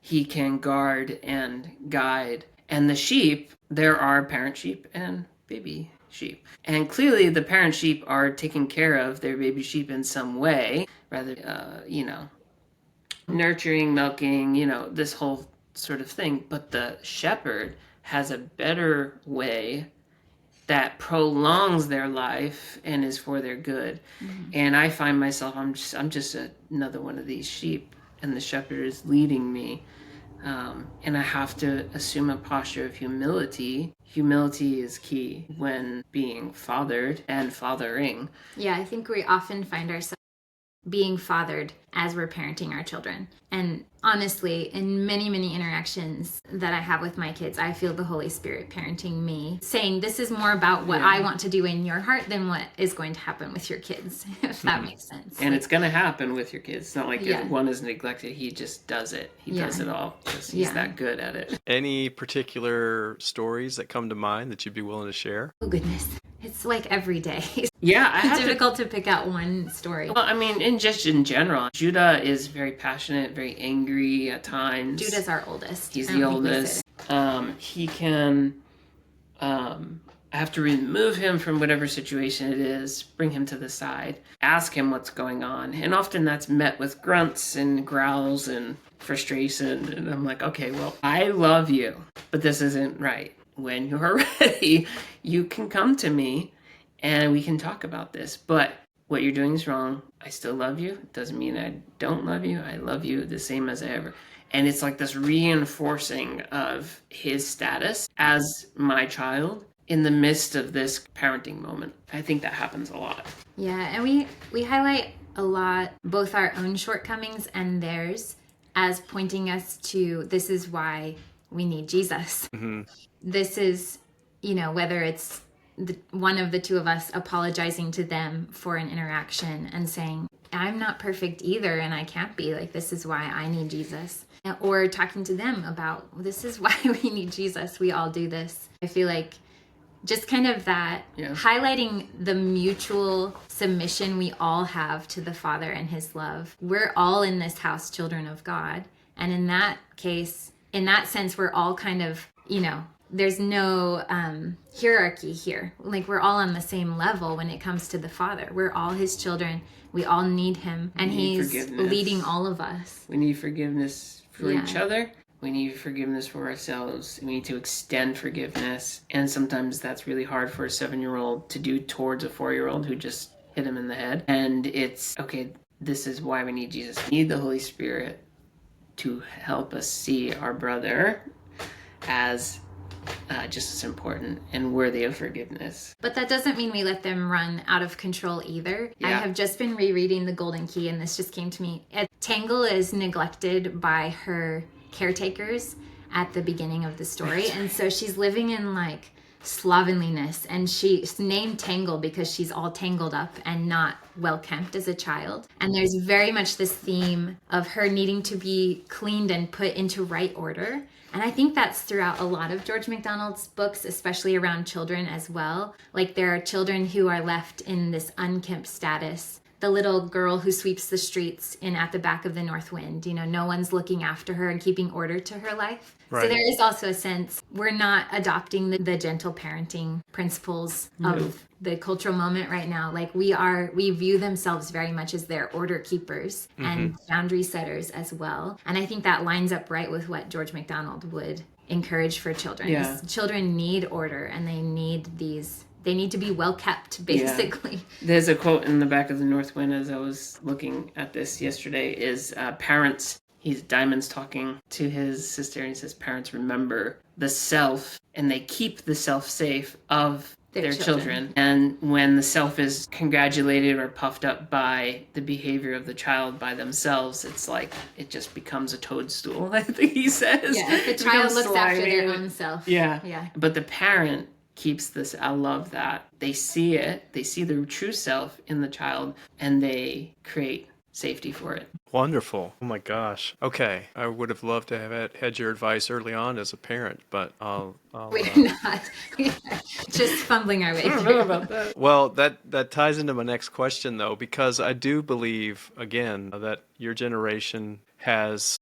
he can guard and guide. And the sheep, there are parent sheep and baby sheep. And clearly the parent sheep are taking care of their baby sheep in some way, rather, nurturing, milking, this whole sort of thing. But the shepherd has a better way that prolongs their life and is for their good. And I find myself, I'm just another one of these sheep, and the shepherd is leading me. And I have to assume a posture of humility. Humility is key when being fathered and fathering. Yeah, I think we often find ourselves being fathered as we're parenting our children. And honestly, in many, many interactions that I have with my kids, I feel the Holy Spirit parenting me, saying this is more about what I want to do in your heart than what is going to happen with your kids, if that makes sense. And it's going to happen with your kids. It's not like if one is neglected, he just does it. He does it all because he's that good at it. Any particular stories that come to mind that you'd be willing to share? Oh, goodness. It's like every day. Yeah, it's difficult to pick out one story. Well, I mean, in general, Judah is very passionate, very angry at times. Judah's our oldest. He's the oldest. He can I have to remove him from whatever situation it is, bring him to the side, ask him what's going on. And often that's met with grunts and growls and frustration. And I'm like, okay, well, I love you, but this isn't right. When you're ready, you can come to me and we can talk about this. But what you're doing is wrong. I still love you. It doesn't mean I don't love you. I love you the same as ever. And it's like this reinforcing of his status as my child in the midst of this parenting moment. I think that happens a lot. Yeah, and we highlight a lot both our own shortcomings and theirs as pointing us to this is why we need Jesus. Mm-hmm. This is, whether it's one of the two of us apologizing to them for an interaction and saying, I'm not perfect either and I can't be, like, this is why I need Jesus. Or talking to them about, this is why we need Jesus. We all do this. I feel like just kind of that highlighting the mutual submission we all have to the Father and his love. We're all in this house children of God. And in that case, in that sense, we're all kind of, there's no hierarchy here. Like, we're all on the same level when it comes to the Father. We're all his children. We all need him. And he's leading all of us. We need forgiveness for each other. We need forgiveness for ourselves. We need to extend forgiveness. And sometimes that's really hard for a 7-year-old to do towards a 4-year-old who just hit him in the head. And it's, okay, this is why we need Jesus. We need the Holy Spirit to help us see our brother as just as important and worthy of forgiveness. But that doesn't mean we let them run out of control either. Yeah. I have just been rereading The Golden Key, and this just came to me. Tangle is neglected by her caretakers at the beginning of the story, and so she's living in like slovenliness, and she's named Tangle because she's all tangled up and not well kept as a child. And there's very much this theme of her needing to be cleaned and put into right order. And I think that's throughout a lot of George MacDonald's books, especially around children as well. Like there are children who are left in this unkempt status. The little girl who sweeps the streets in At the Back of the North Wind, no one's looking after her and keeping order to her life. Right. So there is also a sense we're not adopting the gentle parenting principles of the cultural moment right now. Like we view themselves very much as their order keepers and boundary setters as well. And I think that lines up right with what George MacDonald would encourage for children. Yeah. Children need order, and they need to be well kept, basically. Yeah. There's a quote in the Back of the North Wind as I was looking at this yesterday is parents, Diamond's talking to his sister, and he says parents remember the self and they keep the self safe of their children. And when the self is congratulated or puffed up by the behavior of the child by themselves, it's like it just becomes a toadstool, I think he says. Yeah, if the child looks after their own self. Yeah. But the parent keeps this. I love that. They see it. They see the true self in the child, and they create safety for it. Wonderful. Oh my gosh. Okay. I would have loved to have had your advice early on as a parent, but I'll we're not. We are just fumbling our way through. I don't know about that. Well, that ties into my next question, though, because I do believe, again, that your generation has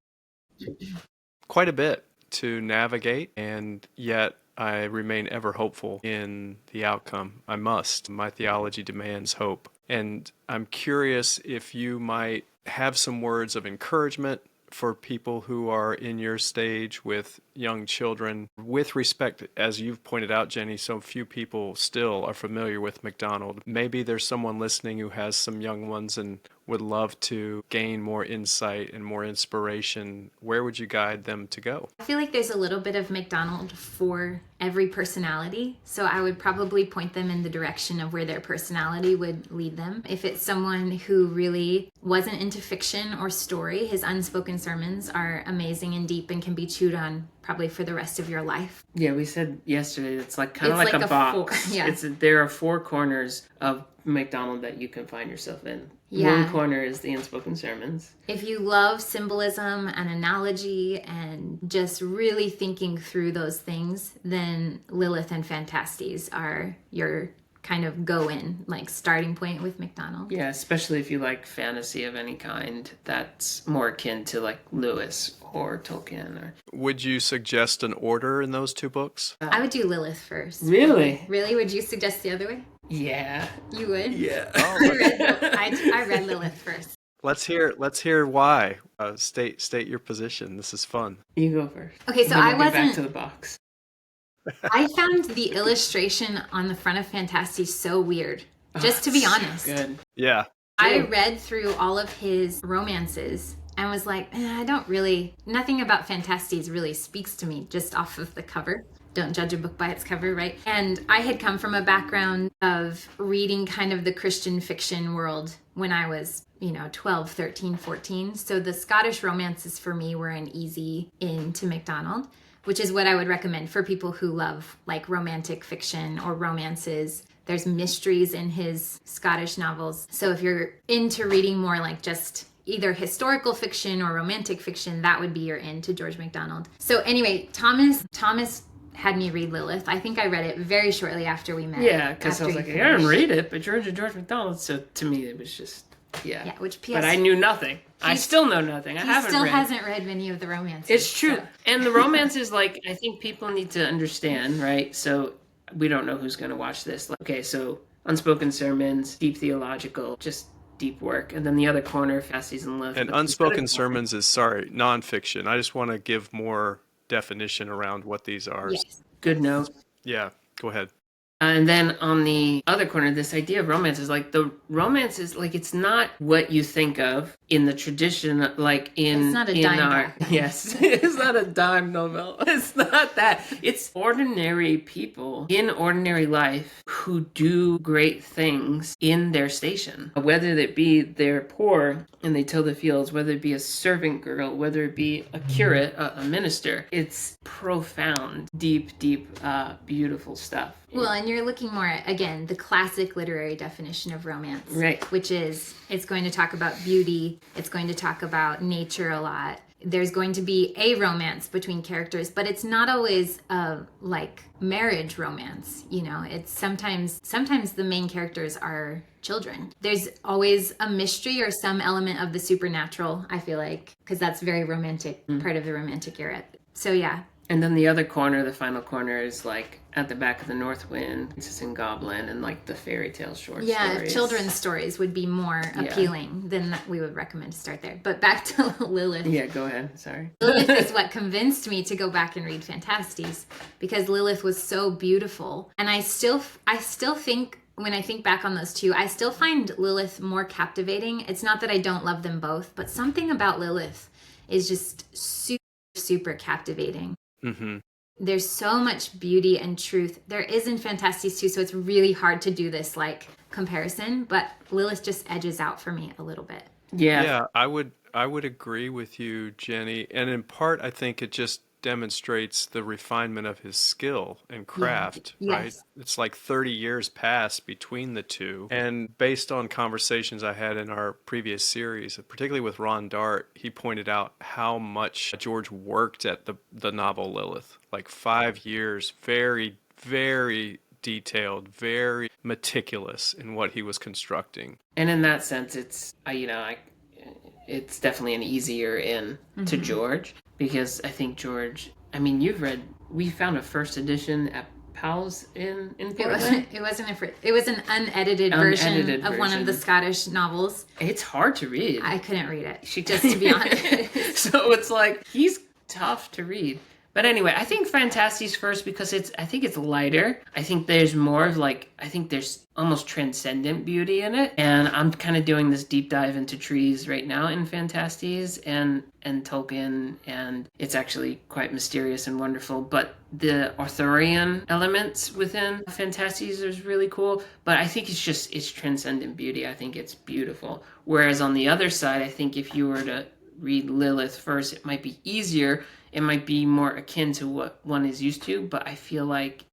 quite a bit to navigate, and yet I remain ever hopeful in the outcome. I must. My theology demands hope. And I'm curious if you might have some words of encouragement for people who are in your stage with young children. With respect, as you've pointed out, Jenni, so few people still are familiar with MacDonald. Maybe there's someone listening who has some young ones and would love to gain more insight and more inspiration. Where would you guide them to go? I feel like there's a little bit of MacDonald for every personality. So I would probably point them in the direction of where their personality would lead them. If it's someone who really wasn't into fiction or story, his unspoken sermons are amazing and deep and can be chewed on probably for the rest of your life. Yeah, we said yesterday, it's like kind of like a box. There are four corners of MacDonald that you can find yourself in. Yeah. One corner is the unspoken sermons. If you love symbolism and analogy and just really thinking through those things, then Lilith and Phantastes are your kind of go-in, like starting point with MacDonald. Yeah, especially if you like fantasy of any kind that's more akin to like Lewis or Tolkien. Would you suggest an order in those two books? I would do Lilith first. Really? Really? Would you suggest the other way? Yeah. You would? Yeah. I read Lilith first. Let's hear why. State your position. This is fun. You go first. Okay, so I wasn't back to the box. I found the illustration on the front of Phantastes so weird. Just to be honest. Good. Yeah. I read through all of his romances and was like, nothing about Phantastes really speaks to me just off of the cover. Don't judge a book by its cover, right? And I had come from a background of reading kind of the Christian fiction world when I was, 12, 13, 14. So the Scottish romances for me were an easy in to MacDonald, which is what I would recommend for people who love like romantic fiction or romances. There's mysteries in his Scottish novels. So if you're into reading more like just either historical fiction or romantic fiction, that would be your in to George MacDonald. So anyway, Thomas had me read Lilith. I think I read it very shortly after we met. Yeah, because I was like, I didn't read it, but George MacDonald. So to me, it was just, yeah. Which PS, but I knew nothing. I still know nothing. He still hasn't read many of the romances. It's true. So. And the romances, like, I think people need to understand, right? So we don't know who's going to watch this. Okay, so unspoken sermons, deep theological, just deep work. And then the other corner, Phantastes and Lilith. And unspoken sermons is, nonfiction. I just want to give more definition around what these are. Yes. Good note. Yeah, go ahead. And then on the other corner, this idea of romance is like the romance is like it's not what you think of in the tradition, like It's not a dime our back. yes, it's not a dime novel. It's not that. It's ordinary people in ordinary life who do great things in their station, whether it be they're poor and they till the fields, whether it be a servant girl, whether it be a curate, a minister. It's profound, deep, beautiful stuff. Well, and you're looking more at, again, the classic literary definition of romance. Right. Which is, it's going to talk about beauty. It's going to talk about nature a lot. There's going to be a romance between characters, but it's not always like marriage romance. You know, it's sometimes the main characters are children. There's always a mystery or some element of the supernatural, I feel like, because that's very romantic, part of the romantic era. So yeah. And then the other corner, the final corner, is like at the back of the North Wind, Princess and Goblin, and like the fairy tale short stories. Yeah, children's stories would be more appealing than we would recommend to start there. But back to Lilith. Yeah, go ahead. Sorry. Lilith is what convinced me to go back and read Fantasties, because Lilith was so beautiful. And I still think, when I think back on those two, I still find Lilith more captivating. It's not that I don't love them both, but something about Lilith is just super, super captivating. Mm-hmm. There's so much beauty and truth. There is in Fantasties too, so it's really hard to do this like comparison, but Lilith just edges out for me a little bit. Yeah. I would agree with you, Jenny. And in part, I think it just demonstrates the refinement of his skill and craft, right? Yes. It's like 30 years passed between the two. And based on conversations I had in our previous series, particularly with Ron Dart, he pointed out how much George worked at the novel Lilith. Like 5 years, very, very detailed, very meticulous in what he was constructing. And in that sense, it's it's definitely an easier in to George, because I think George, I mean, we found a first edition at Powell's in Portland. It was an unedited version of one of the Scottish novels. It's hard to read. I couldn't read it, just to be honest. So it's like, he's tough to read. But anyway, I think Fantasties first, because I think it's lighter. I think there's more of I think there's almost transcendent beauty in it. And I'm kind of doing this deep dive into trees right now in Fantasties and Tolkien, and it's actually quite mysterious and wonderful. But the Arthurian elements within Fantasties is really cool. But I think it's transcendent beauty. I think it's beautiful. Whereas on the other side, I think if you were to read Lilith first, it might be easier. It might be more akin to what one is used to, but I feel like,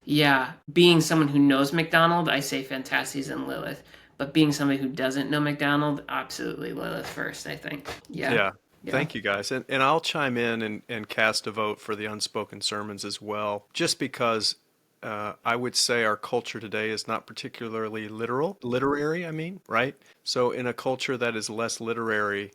being someone who knows MacDonald, I say Fantasties and Lilith. But being somebody who doesn't know MacDonald, absolutely Lilith first, I think. Yeah. Thank you, guys. And I'll chime in and cast a vote for the unspoken sermons as well, just because I would say our culture today is not particularly literary, right? So in a culture that is less literary,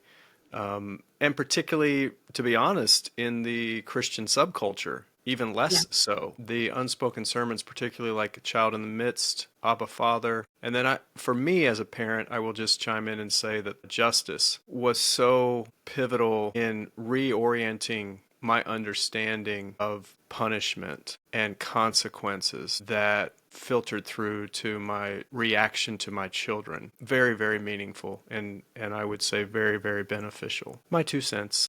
and particularly, to be honest, in the Christian subculture, even less so. The unspoken sermons, particularly like A Child in the Midst, Abba Father. And then for me as a parent, I will just chime in and say that justice was so pivotal in reorienting my understanding of punishment and consequences that filtered through to my reaction to my children. Very, very meaningful, and I would say very, very beneficial. My 2 cents.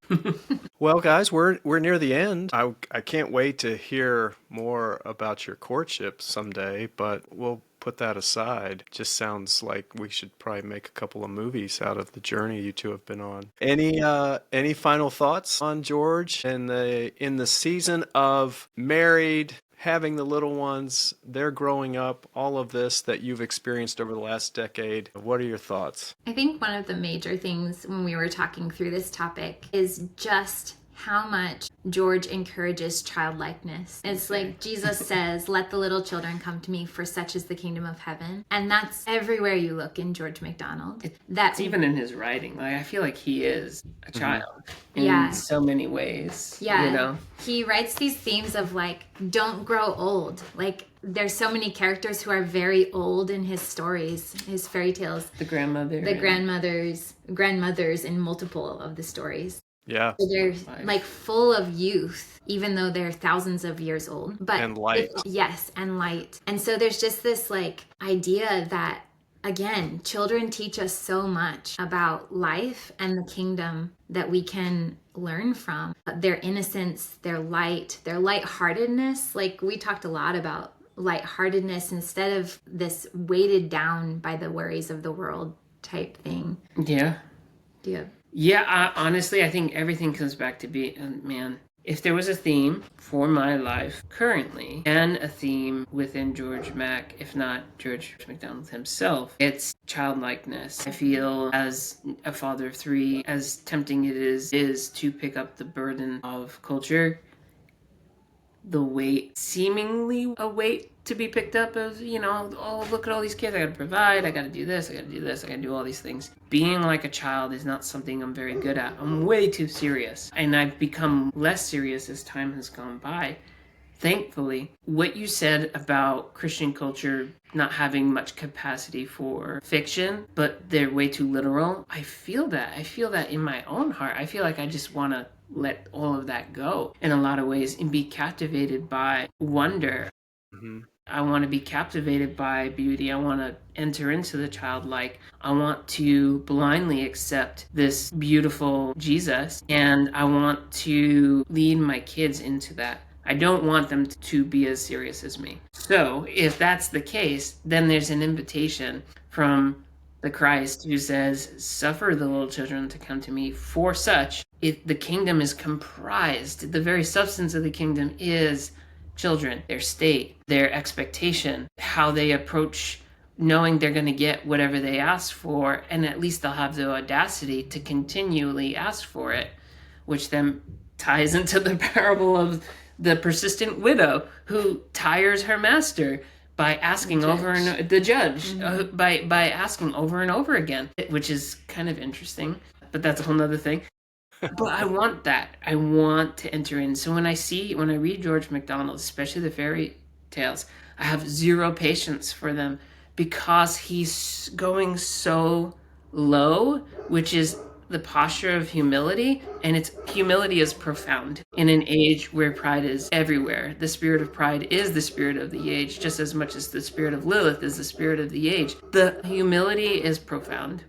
Well, guys, we're near the end. I can't wait to hear more about your courtship someday, but we'll put that aside. Just sounds like we should probably make a couple of movies out of the journey you two have been on. Any final thoughts on George and in the season of married, having the little ones, they're growing up, all of this that you've experienced over the last decade? What are your thoughts? I think one of the major things when we were talking through this topic is just how much George encourages childlikeness. It's like Jesus says, let the little children come to me, for such is the kingdom of heaven. And that's everywhere you look in George MacDonald. It's even in his writing. Like, I feel like he is a child in so many ways. Yeah. You know? He writes these themes of like, don't grow old. Like, there's so many characters who are very old in his stories, his fairy tales. The grandmother. The grandmothers in multiple of the stories. Yeah. So they're Life. like full of youth, even though they're thousands of years old. But And light. yes, and light. And so there's just this like idea that, again, children teach us so much about life and the kingdom that we can learn from. Their innocence, their light, their lightheartedness. Like we talked a lot about lightheartedness instead of this weighted down by the worries of the world type thing. Yeah. Do you have Yeah, honestly, I think everything comes back to be, man, if there was a theme for my life currently and a theme within George Mac, if not George MacDonald himself, it's childlikeness. I feel as a father of three, as tempting it is to pick up the burden of culture, the weight, seemingly a weight to be picked up as, oh, look at all these kids. I gotta provide, I gotta do this, I gotta do this, I gotta do all these things. Being like a child is not something I'm very good at. I'm way too serious. And I've become less serious as time has gone by. Thankfully, what you said about Christian culture not having much capacity for fiction, but they're way too literal, I feel that. I feel that in my own heart. I feel like I just want to let all of that go in a lot of ways and be captivated by wonder. Mm-hmm. I want to be captivated by beauty. I want to enter into the childlike. I want to blindly accept this beautiful Jesus, and I want to lead my kids into that. I don't want them to be as serious as me. So if that's the case, then there's an invitation from the Christ who says, suffer the little children to come to me, for such the kingdom is comprised. The very substance of the kingdom is children, their state, their expectation, how they approach knowing they're going to get whatever they ask for, and at least they'll have the audacity to continually ask for it, which then ties into the parable of the persistent widow who tires her master by asking over and the judge by asking over and over again, which is kind of interesting, but that's a whole nother thing. But I want that. I want to enter in. So when I read George MacDonald, especially the fairy tales, I have zero patience for them because he's going so low, which is the posture of humility, and its humility is profound in an age where pride is everywhere. The spirit of pride is the spirit of the age, just as much as the spirit of Lilith is the spirit of the age. The humility is profound.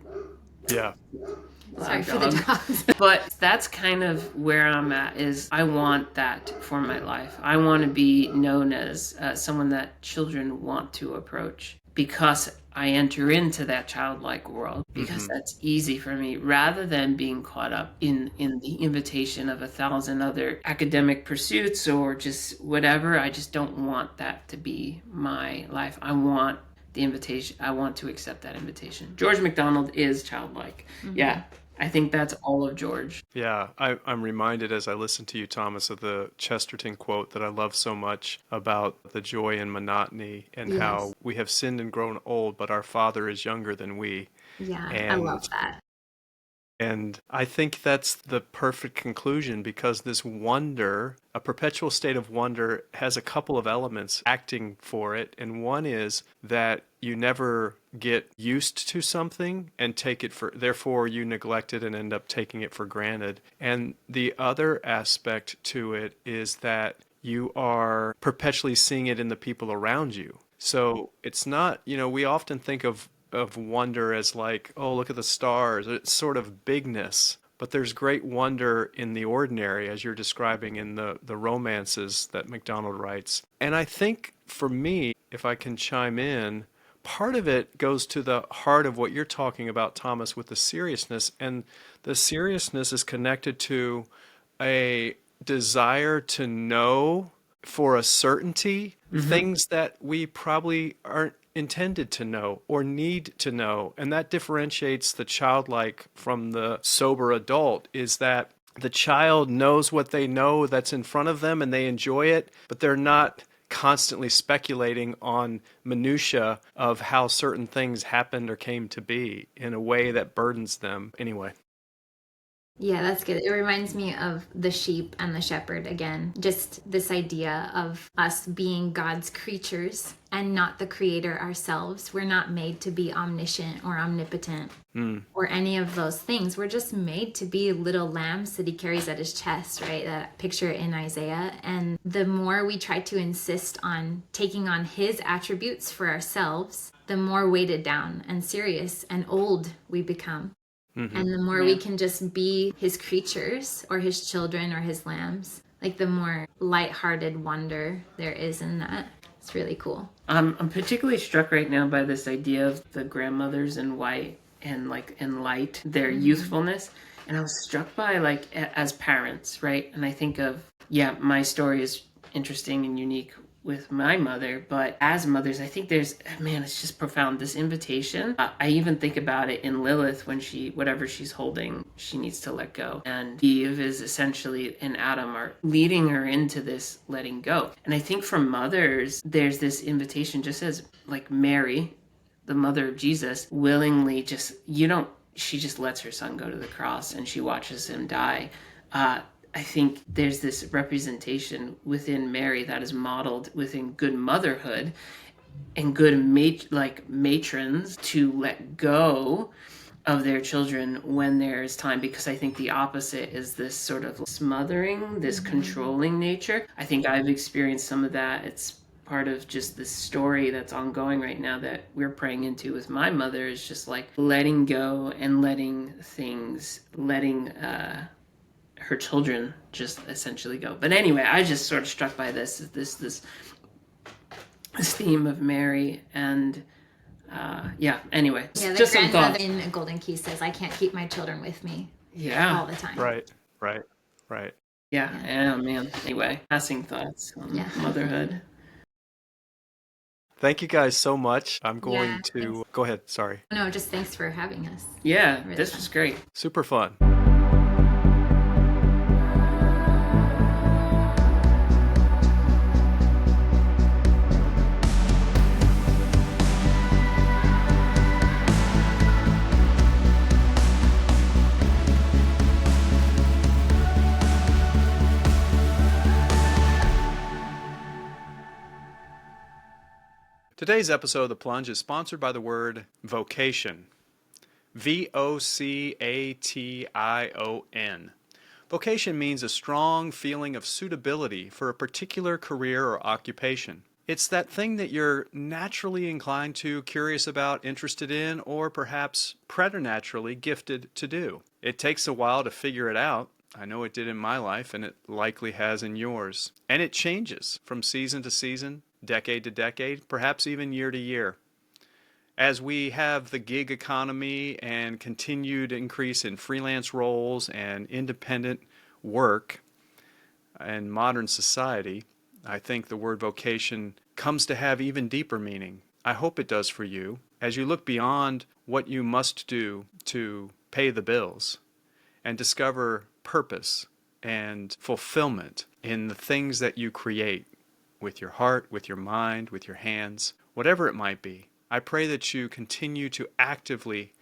Yeah. Sorry for the dogs. But that's kind of where I'm at, is I want that for my life. I want to be known as someone that children want to approach because I enter into that childlike world, because that's easy for me, rather than being caught up in the invitation of 1,000 other academic pursuits or just whatever. I just don't want that to be my life. I want the invitation. I want to accept that invitation. George MacDonald is childlike. Yeah. I think that's all of George. Yeah, I'm reminded as I listen to you, Thomas, of the Chesterton quote that I love so much about the joy in monotony and how we have sinned and grown old, but our Father is younger than we. Yeah, I love that. And I think that's the perfect conclusion, because this wonder, a perpetual state of wonder, has a couple of elements acting for it. And one is that you never get used to something and therefore you neglect it and end up taking it for granted. And the other aspect to it is that you are perpetually seeing it in the people around you. So it's not, we often think of wonder as like, oh, look at the stars. It's sort of bigness. But there's great wonder in the ordinary, as you're describing in the romances that MacDonald writes. And I think for me, if I can chime in, part of it goes to the heart of what you're talking about, Thomas, with the seriousness. And the seriousness is connected to a desire to know for a certainty things that we probably aren't intended to know or need to know. And that differentiates the childlike from the sober adult, is that the child knows what they know that's in front of them and they enjoy it, but they're not constantly speculating on minutia of how certain things happened or came to be in a way that burdens them. Anyway. Yeah, that's good. It reminds me of the sheep and the shepherd again. Just this idea of us being God's creatures and not the creator ourselves. We're not made to be omniscient or omnipotent or any of those things. We're just made to be little lambs that he carries at his chest, right? That picture in Isaiah. And the more we try to insist on taking on his attributes for ourselves, the more weighted down and serious and old we become. And the more we can just be his creatures or his children or his lambs, like the more lighthearted wonder there is in that. It's really cool. I'm particularly struck right now by this idea of the grandmothers in white and like in light, their youthfulness. And I was struck by like as parents, right? And I think of, yeah, my story is interesting and unique with my mother, but as mothers, I think there's, man, it's just profound, this invitation. I even think about it in Lilith when whatever she's holding, she needs to let go. And Eve is essentially, and Adam are leading her into this letting go. And I think for mothers, there's this invitation, just as like Mary, the mother of Jesus, willingly she just lets her son go to the cross and she watches him die. I think there's this representation within Mary that is modeled within good motherhood and good matrons to let go of their children when there's time, because I think the opposite is this sort of smothering, this controlling nature. I think I've experienced some of that. It's part of just this story that's ongoing right now that we're praying into with my mother, is just like letting go and letting her children just essentially go. But anyway, I just sort of struck by this theme of Mary and anyway, Yeah, the just some grandmother thoughts. in Golden Key says, I can't keep my children with me Yeah. all the time. Right. Yeah. And man, anyway, passing thoughts on motherhood. Thank you guys so much. I'm going Yeah, to thanks. go ahead. Sorry. No, just thanks for having us. Yeah, Really this fun. was great. Super fun. Today's episode of The Plunge is sponsored by the word vocation. VOCATION. Vocation means a strong feeling of suitability for a particular career or occupation. It's that thing that you're naturally inclined to, curious about, interested in, or perhaps preternaturally gifted to do. It takes a while to figure it out. I know it did in my life, and it likely has in yours. And it changes from season to season, decade to decade, perhaps even year to year. As we have the gig economy and continued increase in freelance roles and independent work in modern society, I think the word vocation comes to have even deeper meaning. I hope it does for you as you look beyond what you must do to pay the bills and discover purpose and fulfillment in the things that you create with your heart, with your mind, with your hands, whatever it might be. I pray that you continue to actively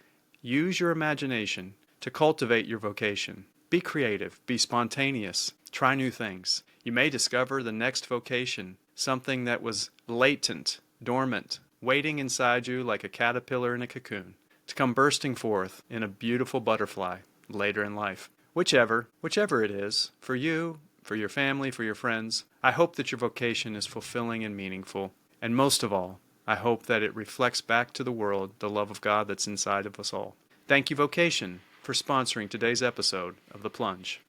use your imagination to cultivate your vocation. Be creative, be spontaneous, try new things. You may discover the next vocation, something that was latent, dormant, waiting inside you like a caterpillar in a cocoon, to come bursting forth in a beautiful butterfly later in life. Whichever it is, for you, for your family, for your friends, I hope that your vocation is fulfilling and meaningful. And most of all, I hope that it reflects back to the world the love of God that's inside of us all. Thank you, Vocation, for sponsoring today's episode of The Plunge.